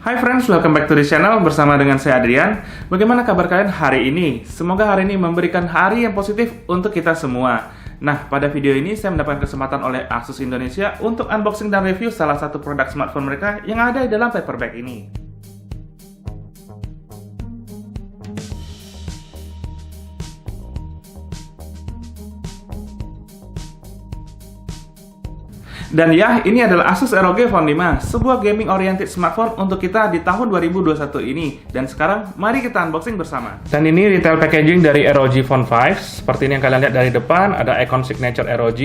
Hai friends, welcome back to the channel bersama dengan saya Adrian. Bagaimana kabar kalian hari ini? Semoga hari ini memberikan hari yang positif untuk kita semua. Nah, pada video ini saya mendapatkan kesempatan oleh Asus Indonesia untuk unboxing dan review salah satu produk smartphone mereka yang ada di dalam paper bag ini. Dan ya, ini adalah Asus ROG Phone 5, sebuah gaming-oriented smartphone untuk kita di tahun 2021 ini. Dan sekarang, mari kita unboxing bersama. Dan ini retail packaging dari ROG Phone 5. Seperti ini yang kalian lihat dari depan, ada icon signature ROG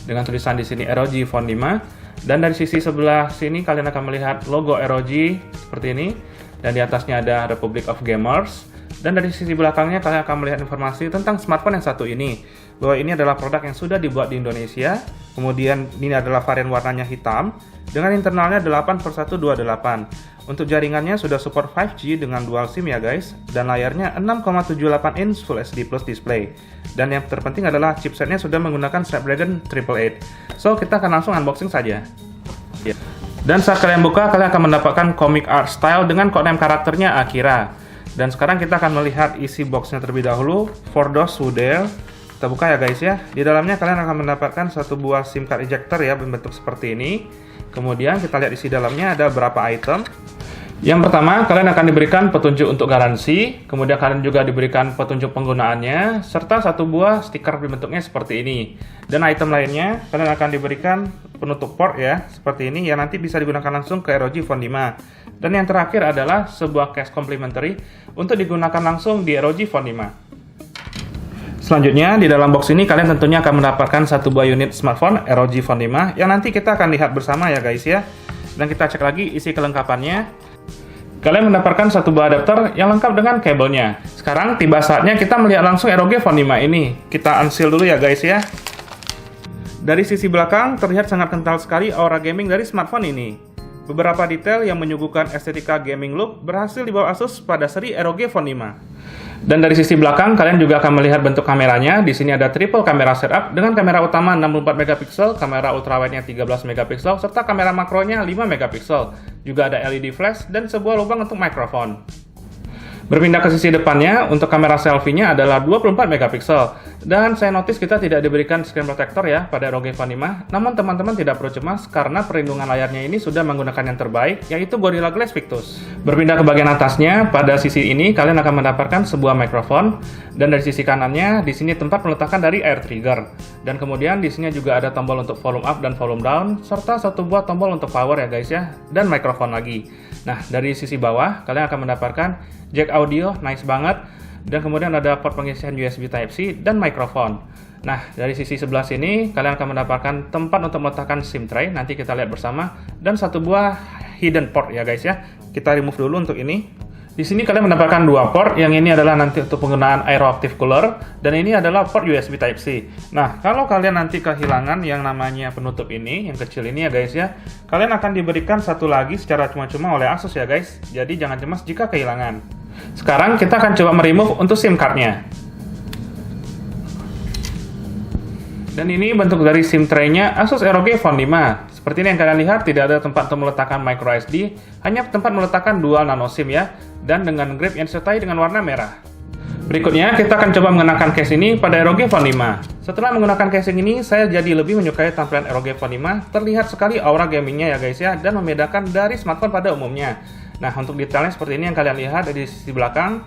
dengan tulisan di sini ROG Phone 5. Dan dari sisi sebelah sini kalian akan melihat logo ROG seperti ini. Dan di atasnya ada Republic of Gamers. Dan dari sisi belakangnya kalian akan melihat informasi tentang smartphone yang satu ini, bahwa ini adalah produk yang sudah dibuat di Indonesia. Kemudian ini adalah varian warnanya hitam dengan internalnya 8/128. Untuk jaringannya sudah support 5G dengan dual SIM ya guys, dan layarnya 6,78 inch Full HD Plus display. Dan yang terpenting adalah chipsetnya sudah menggunakan Snapdragon 888. So kita akan langsung unboxing saja. Dan saat kalian buka, kalian akan mendapatkan comic art style dengan codename karakternya Akira. Dan sekarang kita akan melihat isi boxnya terlebih dahulu. For those who dare, kita buka ya guys ya. Di dalamnya kalian akan mendapatkan satu buah SIM card ejector ya, berbentuk seperti ini. Kemudian kita lihat isi dalamnya ada beberapa item. Yang pertama, kalian akan diberikan petunjuk untuk garansi. Kemudian kalian juga diberikan petunjuk penggunaannya, serta satu buah stiker berbentuknya seperti ini. Dan item lainnya, kalian akan diberikan penutup port ya, seperti ini, yang nanti bisa digunakan langsung ke ROG Phone 5. Dan yang terakhir adalah sebuah case complimentary untuk digunakan langsung di ROG Phone 5. Selanjutnya, di dalam box ini kalian tentunya akan mendapatkan satu buah unit smartphone ROG Phone 5 yang nanti kita akan lihat bersama ya guys ya. Dan kita cek lagi isi kelengkapannya. Kalian mendapatkan satu buah adapter yang lengkap dengan kabelnya. Sekarang tiba saatnya kita melihat langsung ROG Phone 5 ini. Kita unseal dulu ya guys ya. Dari sisi belakang terlihat sangat kental sekali aura gaming dari smartphone ini. Beberapa detail yang menyuguhkan estetika gaming look berhasil dibawa Asus pada seri ROG Phone 5. Dan dari sisi belakang kalian juga akan melihat bentuk kameranya. Di sini ada triple kamera setup dengan kamera utama 64 megapiksel, kamera ultrawide-nya 13 megapiksel, serta kamera makronya 5 megapiksel. Juga ada LED flash dan sebuah lubang untuk mikrofon. Berpindah ke sisi depannya, untuk kamera selfie-nya adalah 24 megapiksel. Dan saya notice kita tidak diberikan screen protector ya pada ROG Phone 5. Namun teman-teman tidak perlu cemas karena perlindungan layarnya ini sudah menggunakan yang terbaik, yaitu Gorilla Glass Victus. Berpindah ke bagian atasnya, pada sisi ini kalian akan mendapatkan sebuah mikrofon. Dan dari sisi kanannya, di sini tempat peletakan dari air trigger. Dan kemudian di sini juga ada tombol untuk volume up dan volume down, serta satu buah tombol untuk power ya guys ya, dan mikrofon lagi. Nah, dari sisi bawah kalian akan mendapatkan jack audio, nice banget. Dan kemudian ada port pengisian USB Type-C dan mikrofon. Nah, dari sisi sebelah sini kalian akan mendapatkan tempat untuk meletakkan SIM tray, nanti kita lihat bersama. Dan satu buah hidden port ya guys ya. Kita remove dulu untuk ini. Di sini kalian mendapatkan dua port, yang ini adalah nanti untuk penggunaan Aeroactive Cooler, dan ini adalah port USB Type-C. Nah, kalau kalian nanti kehilangan yang namanya penutup ini, yang kecil ini ya guys ya, kalian akan diberikan satu lagi secara cuma-cuma oleh Asus ya guys. Jadi jangan cemas jika kehilangan. Sekarang kita akan coba meremove untuk SIM card-nya. Dan ini bentuk dari SIM tray-nya Asus ROG Phone 5. Seperti ini yang kalian lihat, tidak ada tempat untuk meletakkan micro SD, hanya tempat meletakkan dual nano SIM ya, dan dengan grip yang disertai dengan warna merah. Berikutnya, kita akan coba mengenakan case ini pada ROG Phone 5. Setelah menggunakan casing ini, saya jadi lebih menyukai tampilan ROG Phone 5. Terlihat sekali aura gamingnya ya guys ya, dan membedakan dari smartphone pada umumnya. Nah, untuk detailnya seperti ini yang kalian lihat dari sisi belakang.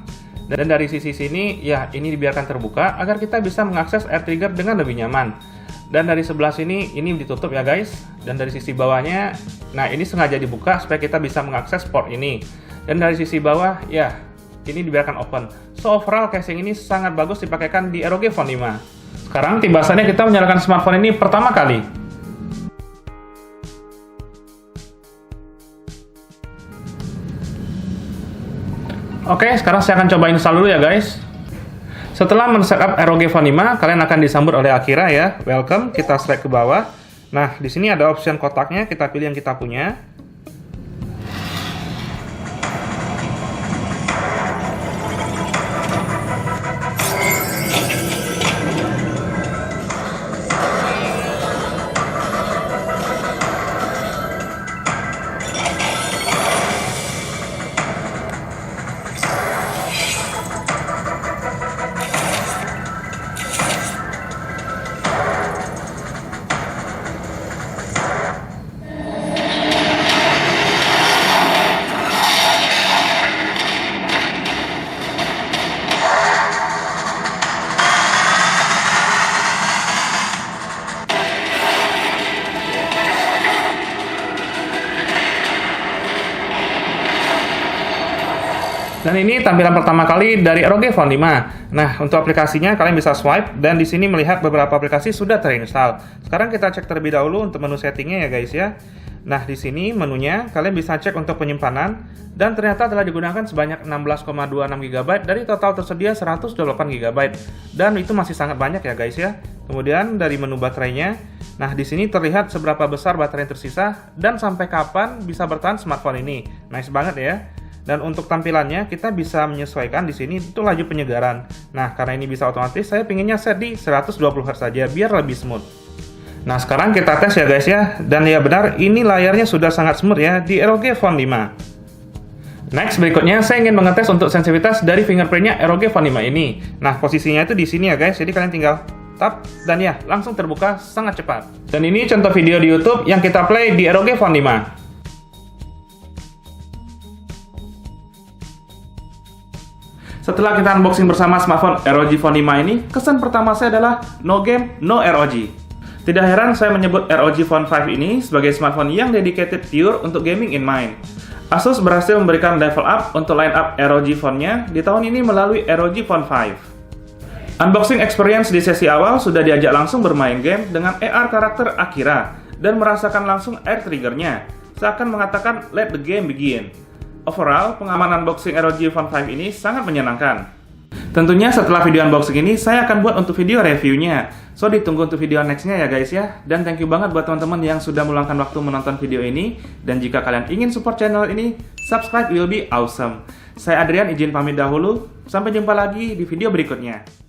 Dan dari sisi sini, ya ini dibiarkan terbuka agar kita bisa mengakses air trigger dengan lebih nyaman. Dan dari sebelah sini, ini ditutup ya guys. Dan dari sisi bawahnya, nah ini sengaja dibuka supaya kita bisa mengakses port ini. Dan dari sisi bawah, ya ini dibiarkan open. So overall casing ini sangat bagus dipakaikan di ROG Phone 5. Sekarang tiba saatnya kita menyalakan smartphone ini pertama kali. Oke, sekarang saya akan coba install dulu ya guys. Setelah men-setup ROG Phone 5, kalian akan disambut oleh Akira ya. Welcome, kita slide ke bawah. Nah, di sini ada option kotaknya, kita pilih yang kita punya. Dan ini tampilan pertama kali dari ROG Phone 5. Nah, untuk aplikasinya kalian bisa swipe dan di sini melihat beberapa aplikasi sudah terinstall. Sekarang kita cek terlebih dahulu untuk menu settingnya ya guys ya. Nah, di sini menunya kalian bisa cek untuk penyimpanan dan ternyata telah digunakan sebanyak 16,26 GB dari total tersedia 128 GB. Dan itu masih sangat banyak ya guys ya. Kemudian dari menu baterainya, nah di sini terlihat seberapa besar baterai yang tersisa dan sampai kapan bisa bertahan smartphone ini. Nice banget ya. Dan untuk tampilannya kita bisa menyesuaikan di sini itu laju penyegaran. Nah, karena ini bisa otomatis, saya pinginnya set di 120 Hz saja biar lebih smooth. Nah, sekarang kita tes ya guys ya. Dan ya benar, ini layarnya sudah sangat smooth ya di ROG Phone 5. Next, berikutnya saya ingin mengetes untuk sensitivitas dari fingerprintnya ROG Phone 5 ini. Nah, posisinya itu di sini ya guys. Jadi kalian tinggal tap dan ya langsung terbuka sangat cepat. Dan ini contoh video di YouTube yang kita play di ROG Phone 5. Setelah kita unboxing bersama smartphone ROG Phone 5 ini, kesan pertama saya adalah no game, no ROG. Tidak heran saya menyebut ROG Phone 5 ini sebagai smartphone yang dedicated pure untuk gaming in mind. Asus berhasil memberikan level up untuk line up ROG Phone-nya di tahun ini melalui ROG Phone 5. Unboxing experience di sesi awal sudah diajak langsung bermain game dengan AR karakter Akira dan merasakan langsung air trigger-nya, seakan mengatakan let the game begin. Overall, pengalaman unboxing ROG Phone 5 ini sangat menyenangkan. Tentunya setelah video unboxing ini, saya akan buat untuk video reviewnya. So, ditunggu untuk video next-nya ya guys ya. Dan thank you banget buat teman-teman yang sudah meluangkan waktu menonton video ini. Dan jika kalian ingin support channel ini, subscribe will be awesome. Saya Adrian izin pamit dahulu. Sampai jumpa lagi di video berikutnya.